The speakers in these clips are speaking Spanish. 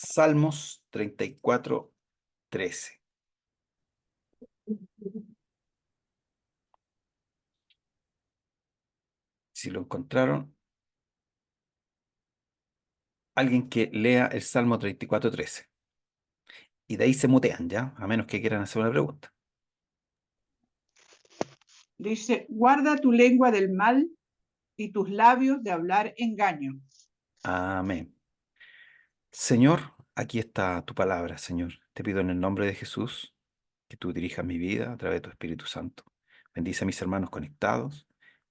Salmos 34:13. Si lo encontraron, alguien que lea el Salmo 34:13. Y de ahí se mutean, ¿ya? A menos que quieran hacer una pregunta. Dice, guarda tu lengua del mal y tus labios de hablar engaño. Amén. Señor, aquí está tu palabra, Señor. Te pido en el nombre de Jesús que tú dirijas mi vida a través de tu Espíritu Santo. Bendice a mis hermanos conectados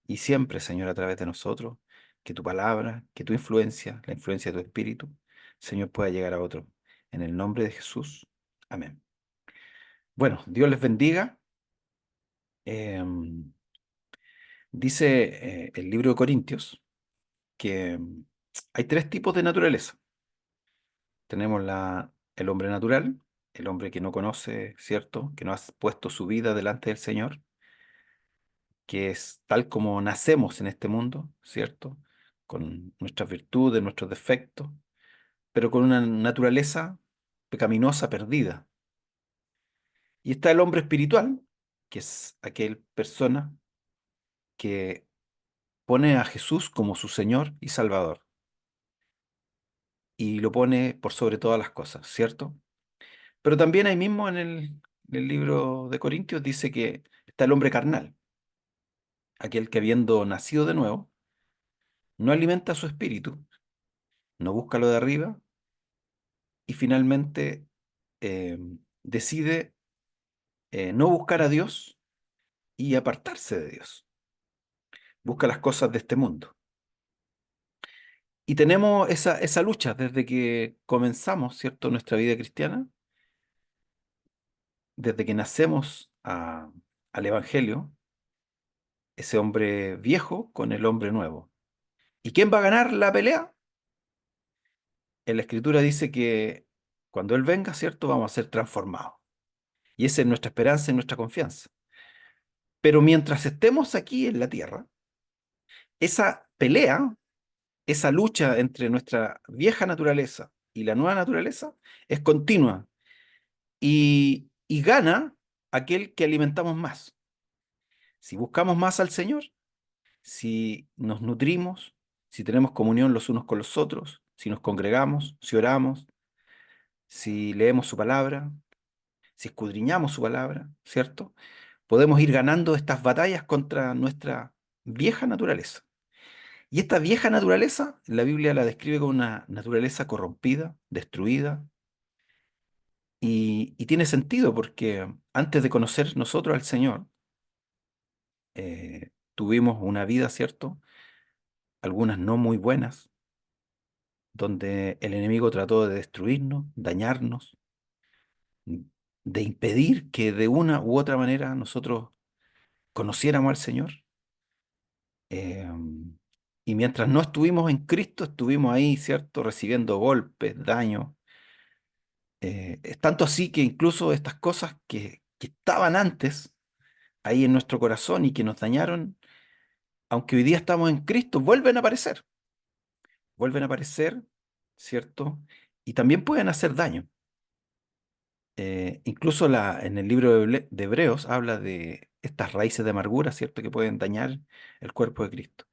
y siempre, Señor, a través de nosotros, que tu palabra, que tu influencia, la influencia de tu Espíritu, Señor, pueda llegar a otro. En el nombre de Jesús. Amén. Bueno, Dios les bendiga. Em, dice el libro de Corintios que hay tres tipos de naturaleza. Tenemos el hombre natural, el hombre que no conoce, ¿cierto? Que no ha puesto su vida delante del Señor, que es tal como nacemos en este mundo, ¿cierto? Con nuestras virtudes, nuestros defectos, pero con una naturaleza pecaminosa, perdida. Y está el hombre espiritual, que es aquel persona que pone a Jesús como su Señor y Salvador, y lo pone por sobre todas las cosas, ¿cierto? Pero también ahí mismo en el libro de Corintios dice que está el hombre carnal, aquel que habiendo nacido de nuevo, no alimenta su espíritu, no busca lo de arriba y finalmente eh, decide no buscar a Dios y apartarse de Dios. Busca las cosas de este mundo. Y tenemos esa lucha desde que comenzamos, ¿cierto?, nuestra vida cristiana, desde que nacemos al Evangelio, ese hombre viejo con el hombre nuevo. ¿Y quién va a ganar la pelea? En la Escritura dice que cuando Él venga, ¿cierto?, vamos a ser transformados. Y esa es nuestra esperanza y nuestra confianza. Pero mientras estemos aquí en la tierra, esa pelea, esa lucha entre nuestra vieja naturaleza y la nueva naturaleza es continua y gana aquel que alimentamos más. Si buscamos más al Señor, si nos nutrimos, si tenemos comunión los unos con los otros, si nos congregamos, si oramos, si leemos su palabra, si escudriñamos su palabra, ¿cierto? Podemos ir ganando estas batallas contra nuestra vieja naturaleza. Y esta vieja naturaleza, la Biblia la describe como una naturaleza corrompida, destruida, y tiene sentido porque antes de conocer nosotros al Señor, tuvimos una vida, ¿cierto? Algunas no muy buenas, donde el enemigo trató de destruirnos, dañarnos, de impedir que de una u otra manera nosotros conociéramos al Señor. Y mientras no estuvimos en Cristo, estuvimos ahí, ¿cierto? Recibiendo golpes, daños. Es tanto así que incluso estas cosas que estaban antes ahí en nuestro corazón y que nos dañaron, aunque hoy día estamos en Cristo, vuelven a aparecer, ¿cierto? Y también pueden hacer daño. Incluso en el libro de Hebreos habla de estas raíces de amargura, ¿cierto? Que pueden dañar el cuerpo de Cristo.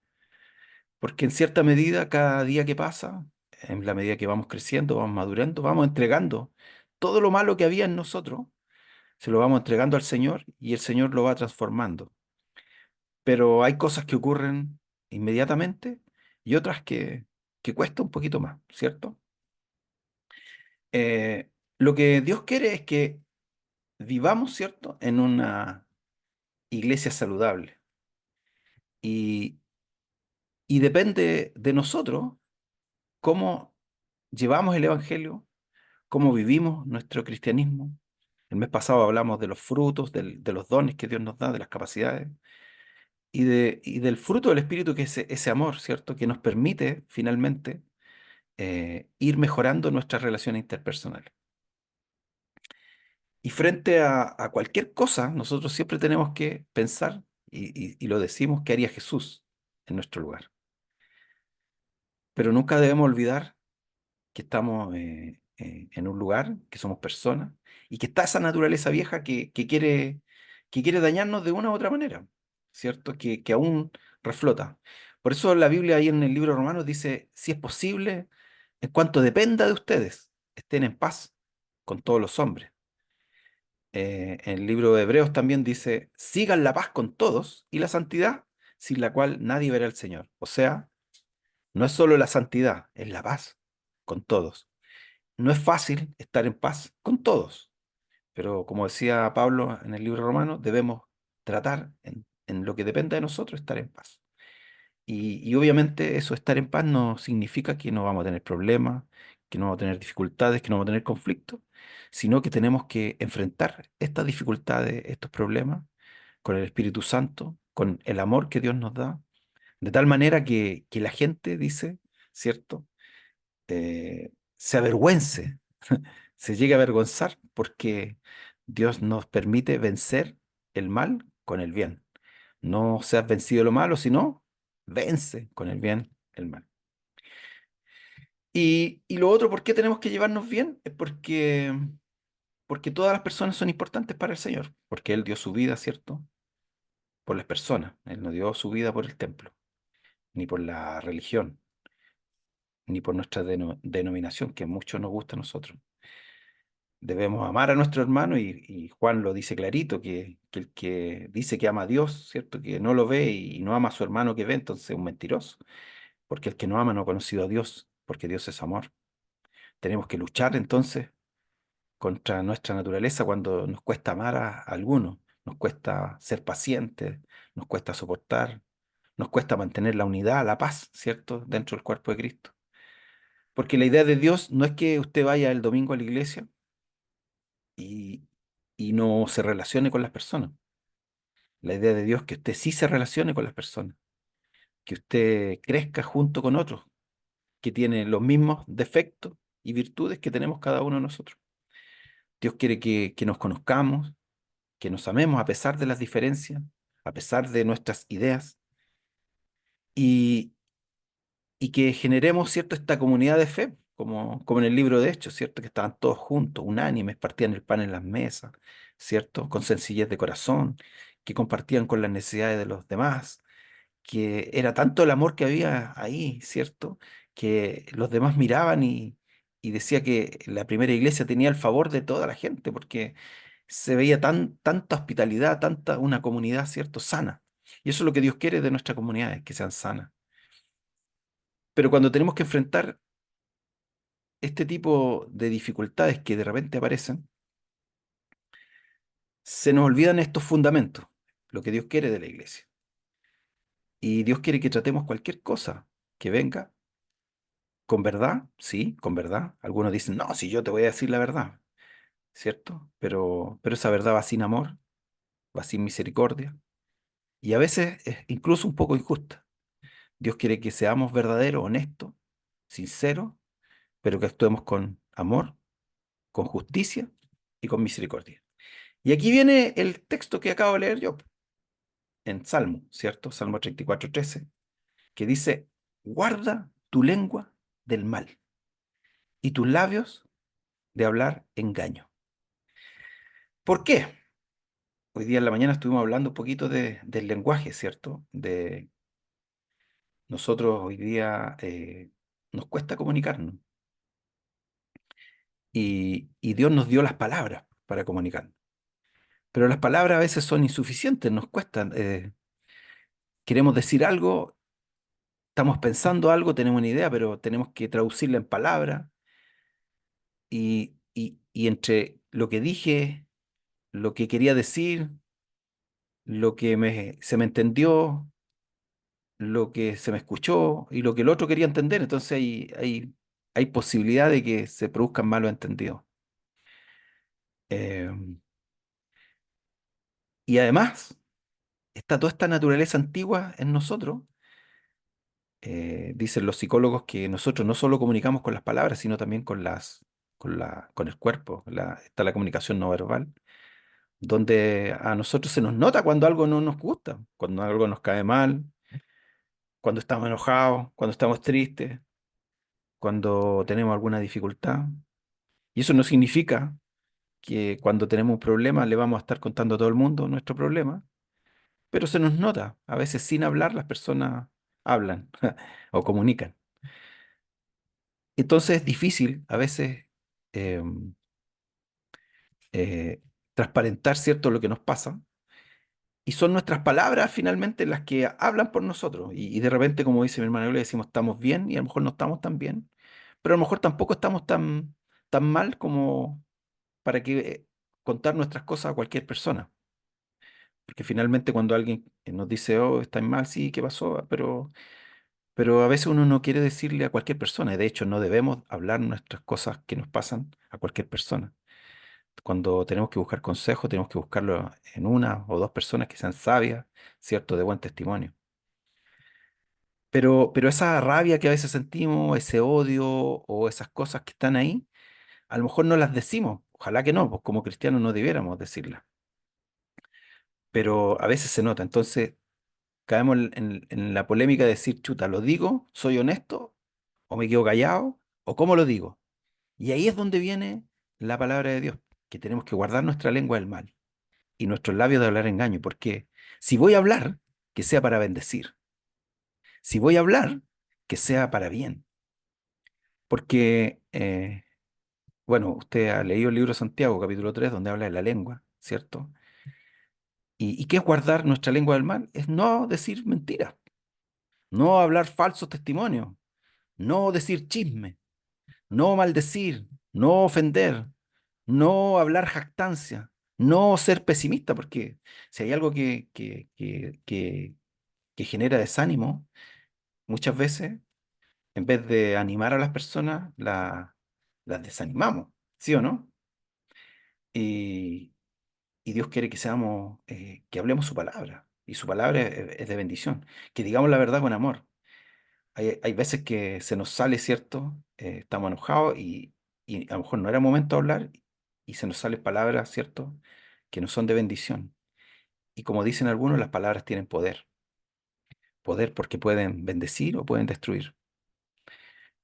Porque en cierta medida, cada día que pasa, en la medida que vamos creciendo, vamos madurando, vamos entregando todo lo malo que había en nosotros, se lo vamos entregando al Señor y el Señor lo va transformando. Pero hay cosas que ocurren inmediatamente y otras que cuesta un poquito más, ¿cierto? Lo que Dios quiere es que vivamos, ¿cierto?, en una iglesia saludable. Y, y depende de nosotros cómo llevamos el Evangelio, cómo vivimos nuestro cristianismo. El mes pasado hablamos de los frutos, de los dones que Dios nos da, de las capacidades, y del fruto del Espíritu, que es ese amor, ¿cierto? Que nos permite finalmente ir mejorando nuestras relaciones interpersonales. Y frente a cualquier cosa, nosotros siempre tenemos que pensar, y lo decimos, ¿qué haría Jesús en nuestro lugar? Pero nunca debemos olvidar que estamos en un lugar, que somos personas, y que está esa naturaleza vieja que quiere dañarnos de una u otra manera, ¿cierto? Que aún reflota. Por eso la Biblia ahí en el libro de Romanos dice, si es posible, en cuanto dependa de ustedes, estén en paz con todos los hombres. En el libro de Hebreos también dice, sigan la paz con todos y la santidad, sin la cual nadie verá al Señor. O sea, no es solo la santidad, es la paz con todos. No es fácil estar en paz con todos, pero como decía Pablo en el libro romano, debemos tratar en lo que dependa de nosotros estar en paz. Y obviamente eso, estar en paz, no significa que no vamos a tener problemas, que no vamos a tener dificultades, que no vamos a tener conflictos, sino que tenemos que enfrentar estas dificultades, estos problemas, con el Espíritu Santo, con el amor que Dios nos da, de tal manera que la gente dice, ¿cierto? Se avergüence, se llegue a avergonzar porque Dios nos permite vencer el mal con el bien. No seas vencido de lo malo, sino vence con el bien el mal. Y lo otro, ¿por qué tenemos que llevarnos bien? Es porque todas las personas son importantes para el Señor, porque Él dio su vida, ¿cierto? Por las personas. Él no dio su vida por el templo, ni por la religión, ni por nuestra denominación, que mucho nos gusta a nosotros. Debemos amar a nuestro hermano y Juan lo dice clarito, que el que dice que ama a Dios, ¿cierto? Que no lo ve y no ama a su hermano que ve, entonces es un mentiroso, porque el que no ama no ha conocido a Dios, porque Dios es amor. Tenemos que luchar entonces contra nuestra naturaleza cuando nos cuesta amar a alguno, nos cuesta ser pacientes, nos cuesta soportar, nos cuesta mantener la unidad, la paz, ¿cierto? Dentro del cuerpo de Cristo. Porque la idea de Dios no es que usted vaya el domingo a la iglesia y, y no se relacione con las personas. La idea de Dios es que usted sí se relacione con las personas, que usted crezca junto con otros que tienen los mismos defectos y virtudes que tenemos cada uno de nosotros. Dios quiere que nos conozcamos, que nos amemos a pesar de las diferencias, a pesar de nuestras ideas y, y que generemos, ¿cierto?, esta comunidad de fe, como en el libro de Hechos, ¿cierto?, que estaban todos juntos, unánimes, partían el pan en las mesas, ¿cierto?, con sencillez de corazón, que compartían con las necesidades de los demás, que era tanto el amor que había ahí, ¿cierto? Que los demás miraban y decía que la primera iglesia tenía el favor de toda la gente, porque se veía tanta hospitalidad, tanta una comunidad, ¿cierto? Sana. Y eso es lo que Dios quiere de nuestras comunidades, que sean sanas. Pero cuando tenemos que enfrentar este tipo de dificultades que de repente aparecen, se nos olvidan estos fundamentos, lo que Dios quiere de la iglesia. Y Dios quiere que tratemos cualquier cosa que venga con verdad, sí, con verdad. Algunos dicen, no, si yo te voy a decir la verdad, ¿cierto? Pero esa verdad va sin amor, va sin misericordia y a veces es incluso un poco injusta. Dios quiere que seamos verdaderos, honestos, sinceros, pero que actuemos con amor, con justicia y con misericordia. Y aquí viene el texto que acabo de leer yo, en Salmo, ¿cierto? Salmo 34:13, que dice, guarda tu lengua del mal y tus labios de hablar engaño. ¿Por qué? Hoy día en la mañana estuvimos hablando un poquito del lenguaje, ¿cierto? De nosotros hoy día nos cuesta comunicarnos y Dios nos dio las palabras para comunicarnos. Pero las palabras a veces son insuficientes, nos cuestan. Queremos decir algo, estamos pensando algo, tenemos una idea, pero tenemos que traducirla en palabras y entre lo que dije, lo que quería decir, lo que se me entendió, lo que se me escuchó y lo que el otro quería entender. Entonces hay posibilidad de que se produzcan malos entendidos. Eh, y además, está toda esta naturaleza antigua en nosotros. Dicen los psicólogos que nosotros no solo comunicamos con las palabras, sino también con el cuerpo. Está la comunicación no verbal, donde a nosotros se nos nota cuando algo no nos gusta, cuando algo nos cae mal, cuando estamos enojados, cuando estamos tristes, cuando tenemos alguna dificultad. Y eso no significa que cuando tenemos un problema le vamos a estar contando a todo el mundo nuestro problema, pero se nos nota. A veces sin hablar las personas hablan o comunican. Entonces es difícil a veces em, eh, transparentar, ¿cierto?, lo que nos pasa. Y son nuestras palabras finalmente las que hablan por nosotros. Y de repente, como dice mi hermano, le decimos estamos bien y a lo mejor no estamos tan bien, pero a lo mejor tampoco estamos tan mal como para que contar nuestras cosas a cualquier persona. Porque finalmente cuando alguien nos dice, oh, está mal, sí, ¿qué pasó? Pero a veces uno no quiere decirle a cualquier persona. Y de hecho, no debemos hablar nuestras cosas que nos pasan a cualquier persona. Cuando tenemos que buscar consejo, tenemos que buscarlo en una o dos personas que sean sabias, ¿cierto? De buen testimonio. Pero esa rabia que a veces sentimos, ese odio o esas cosas que están ahí, a lo mejor no las decimos. Ojalá que no, pues como cristianos no debiéramos decirlas. Pero a veces se nota. Entonces caemos en la polémica de decir, chuta, ¿lo digo? ¿Soy honesto? ¿O me quedo callado? ¿O cómo lo digo? Y ahí es donde viene la palabra de Dios, que tenemos que guardar nuestra lengua del mal y nuestros labios de hablar engaño. Porque si voy a hablar, que sea para bendecir. Si voy a hablar, que sea para bien. Porque, bueno, usted ha leído el libro de Santiago, capítulo 3 donde habla de la lengua, ¿cierto? ¿Y qué es guardar nuestra lengua del mal? Es no decir mentiras, no hablar falsos testimonios, no decir chisme, no maldecir, no ofender, no hablar jactancia, no ser pesimista, porque si hay algo que genera desánimo, muchas veces, en vez de animar a las personas, las desanimamos, ¿sí o no? Y, y Dios quiere que seamos, que hablemos su palabra, y su palabra es de bendición, que digamos la verdad con amor. Hay veces que se nos sale, ¿cierto? Estamos enojados y a lo mejor no era momento de hablar y se nos salen palabras, ¿cierto? Que no son de bendición. Y como dicen algunos, las palabras tienen poder. Poder porque pueden bendecir o pueden destruir.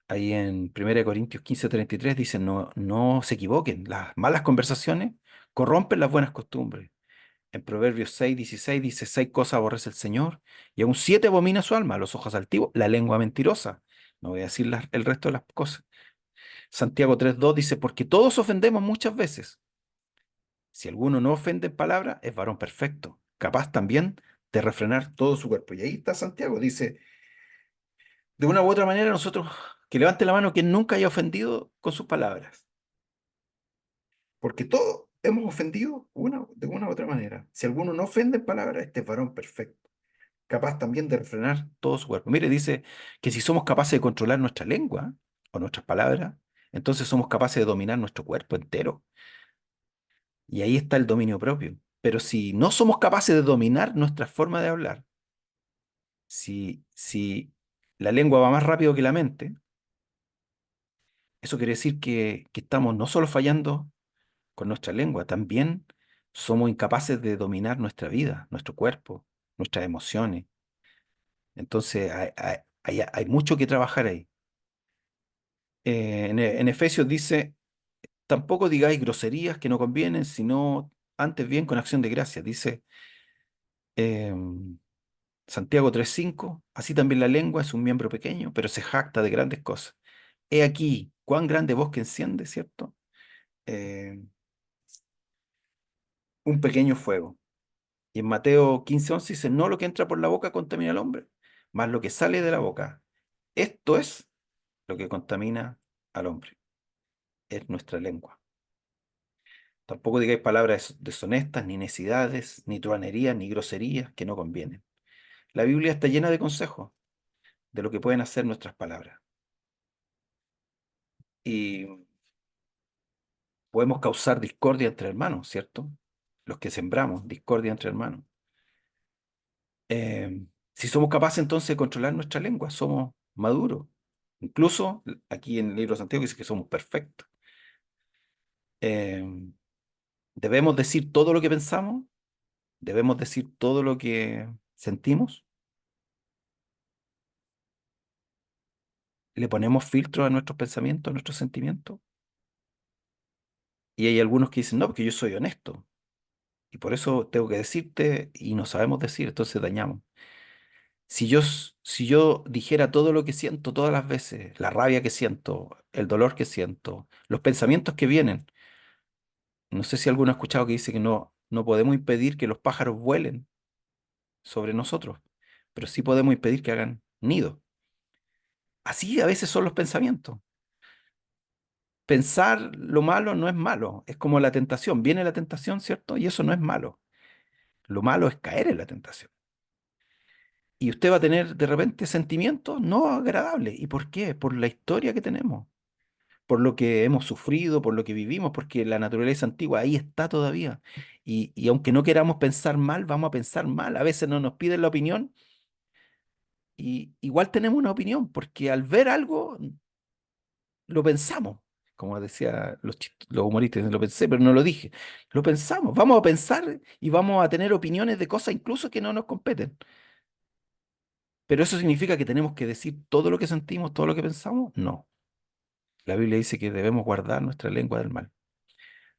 Ahí en 1 Corintios 15:33 dice, no, no se equivoquen, las malas conversaciones corrompen las buenas costumbres. En Proverbios 6:16 dice, seis cosas aborrece el Señor y aún siete abomina su alma, los ojos altivos, la lengua mentirosa. No voy a decir el resto de las cosas. Santiago 3:2 dice, porque todos ofendemos muchas veces. Si alguno no ofende en palabra, es varón perfecto, capaz también de refrenar todo su cuerpo. Y ahí está Santiago, dice, de una u otra manera nosotros, que levante la mano quien nunca haya ofendido con sus palabras. Porque todos hemos ofendido de una u otra manera. Si alguno no ofende en palabra, este es varón perfecto, capaz también de refrenar todo su cuerpo. Mire, dice que si somos capaces de controlar nuestra lengua o nuestras palabras, entonces somos capaces de dominar nuestro cuerpo entero. Y ahí está el dominio propio. Pero si no somos capaces de dominar nuestra forma de hablar, si la lengua va más rápido que la mente, eso quiere decir que estamos no solo fallando con nuestra lengua, también somos incapaces de dominar nuestra vida, nuestro cuerpo, nuestras emociones. Entonces hay mucho que trabajar ahí. En Efesios dice, tampoco digáis groserías que no convienen, sino antes bien con acción de gracias. Dice em, Santiago 3:5, así también la lengua es un miembro pequeño, pero se jacta de grandes cosas. He aquí, cuán grande bosque enciende, ¿cierto? Eh, un pequeño fuego. Y en Mateo 15:11 dice, no lo que entra por la boca contamina al hombre, más lo que sale de la boca. Esto es lo que contamina al hombre, es nuestra lengua. Tampoco digáis palabras deshonestas, ni necedades, ni truanerías, ni groserías que no convienen. La Biblia está llena de consejos de lo que pueden hacer nuestras palabras. Y podemos causar discordia entre hermanos, ¿cierto? Los que sembramos discordia entre hermanos. Si somos capaces entonces de controlar nuestra lengua, somos maduros. Incluso aquí en el libro de Santiago dice que somos perfectos. Em, Debemos decir todo lo que pensamos, debemos decir todo lo que sentimos, le ponemos filtro a nuestros pensamientos, a nuestros sentimientos. Y hay algunos que dicen, no, porque yo soy honesto. Y por eso tengo que decirte y no sabemos decir, entonces dañamos. Si yo dijera todo lo que siento todas las veces, la rabia que siento, el dolor que siento, los pensamientos que vienen, no sé si alguno ha escuchado que dice que no podemos impedir que los pájaros vuelen sobre nosotros, pero sí podemos impedir que hagan nido. Así a veces son los pensamientos. Pensar lo malo no es malo, es como la tentación. Viene la tentación, ¿cierto? Y eso no es malo. Lo malo es caer en la tentación. Y usted va a tener de repente sentimientos no agradables. ¿Y por qué? Por la historia que tenemos, por lo que hemos sufrido, por lo que vivimos, porque la naturaleza antigua ahí está todavía. Y aunque no queramos pensar mal, vamos a pensar mal. A veces no nos piden la opinión y igual tenemos una opinión, porque al ver algo lo pensamos. Como decía los humoristas, lo pensé, pero no lo dije. Lo pensamos, vamos a pensar y vamos a tener opiniones de cosas incluso que no nos competen. Pero eso significa que tenemos que decir todo lo que sentimos, todo lo que pensamos. No. La Biblia dice que debemos guardar nuestra lengua del mal.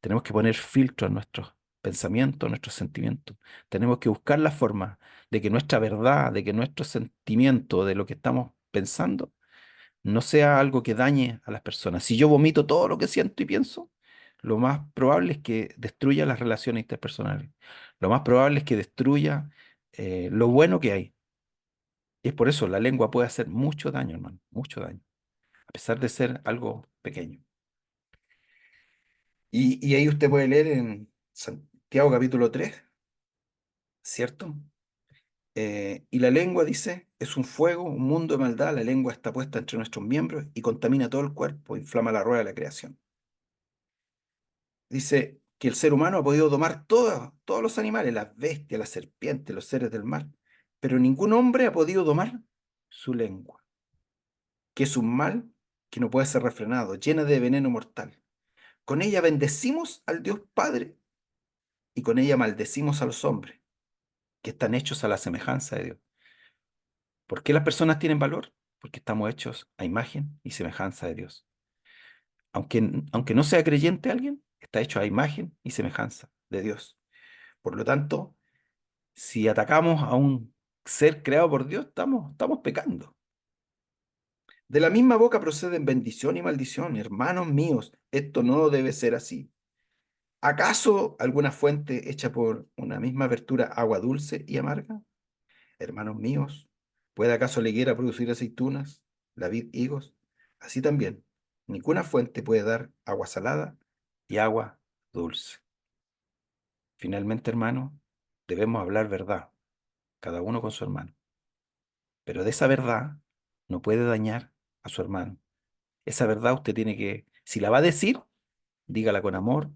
Tenemos que poner filtro a nuestros pensamientos, a nuestros sentimientos. Tenemos que buscar la forma de que nuestra verdad, de que nuestro sentimiento, de lo que estamos pensando, no sea algo que dañe a las personas. Si yo vomito todo lo que siento y pienso, lo más probable es que destruya las relaciones interpersonales. Lo más probable es que destruya lo bueno que hay. Y es por eso la lengua puede hacer mucho daño, hermano, mucho daño, a pesar de ser algo pequeño. Y ahí usted puede leer en Santiago capítulo 3, ¿cierto? Y la lengua, dice, es un fuego, un mundo de maldad. La lengua está puesta entre nuestros miembros y contamina todo el cuerpo, inflama la rueda de la creación. Dice que el ser humano ha podido domar todos los animales, las bestias, las serpientes, los seres del mar, pero ningún hombre ha podido domar su lengua, que es un mal que no puede ser refrenado, llena de veneno mortal. Con ella bendecimos al Dios Padre y con ella maldecimos a los hombres, que están hechos a la semejanza de Dios. ¿Por qué las personas tienen valor? Porque estamos hechos a imagen y semejanza de Dios. Aunque no sea creyente alguien, está hecho a imagen y semejanza de Dios. Por lo tanto, si atacamos a un ser creado por Dios, estamos pecando. De la misma boca proceden bendición y maldición. Hermanos míos, esto no debe ser así. ¿Acaso alguna fuente hecha por una misma abertura agua dulce y amarga? Hermanos míos, ¿puede acaso la higuera producir aceitunas, la vid higos? Así también, ninguna fuente puede dar agua salada y agua dulce. Finalmente, hermano, debemos hablar verdad, cada uno con su hermano. Pero de esa verdad no puede dañar a su hermano. Esa verdad usted tiene que, si la va a decir, dígala con amor,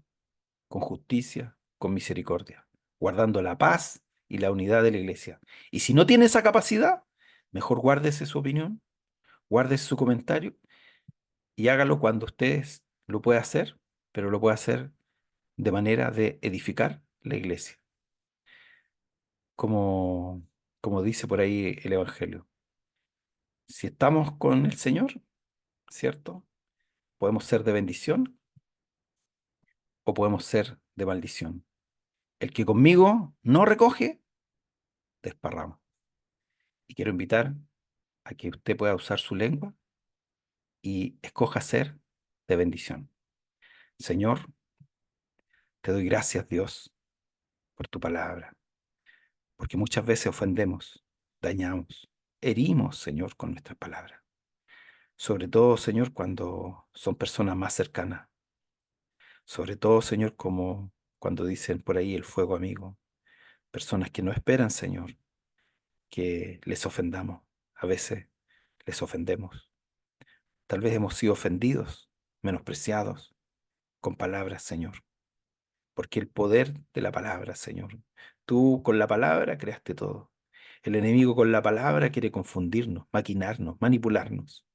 con justicia, con misericordia, guardando la paz y la unidad de la iglesia. Y si no tiene esa capacidad, mejor guárdese su opinión, guárdese su comentario y hágalo cuando usted lo pueda hacer, pero lo puede hacer de manera de edificar la iglesia, como, como dice por ahí el Evangelio. Si estamos con el Señor, ¿cierto? Podemos ser de bendición o podemos ser de maldición. El que conmigo no recoge, desparrama. Y quiero invitar a que usted pueda usar su lengua y escoja ser de bendición. Señor, te doy gracias, Dios, por tu palabra, porque muchas veces ofendemos, dañamos, herimos, Señor, con nuestras palabras. Sobre todo, Señor, cuando son personas más cercanas. Sobre todo, Señor, como cuando dicen por ahí el fuego amigo. Personas que no esperan, Señor, que les ofendamos. A veces les ofendemos. Tal vez hemos sido ofendidos, menospreciados con palabras, Señor. Porque el poder de la palabra, Señor. Tú con la palabra creaste todo. El enemigo con la palabra quiere confundirnos, maquinarnos, manipularnos.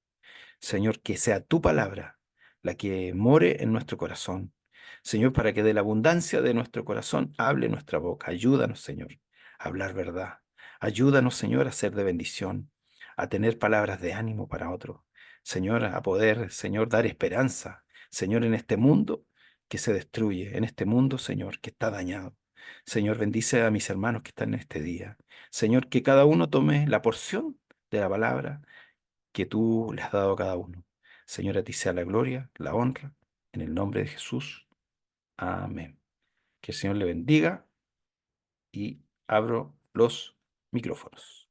Señor, que sea tu palabra la que more en nuestro corazón. Señor, para que de la abundancia de nuestro corazón hable nuestra boca. Ayúdanos, Señor, a hablar verdad. Ayúdanos, Señor, a ser de bendición, a tener palabras de ánimo para otros. Señor, a poder, Señor, dar esperanza. Señor, en este mundo que se destruye, en este mundo, Señor, que está dañado. Señor, bendice a mis hermanos que están en este día. Señor, que cada uno tome la porción de la palabra que tú le has dado a cada uno. Señor, a ti sea la gloria, la honra, en el nombre de Jesús. Amén. Que el Señor le bendiga y abro los micrófonos.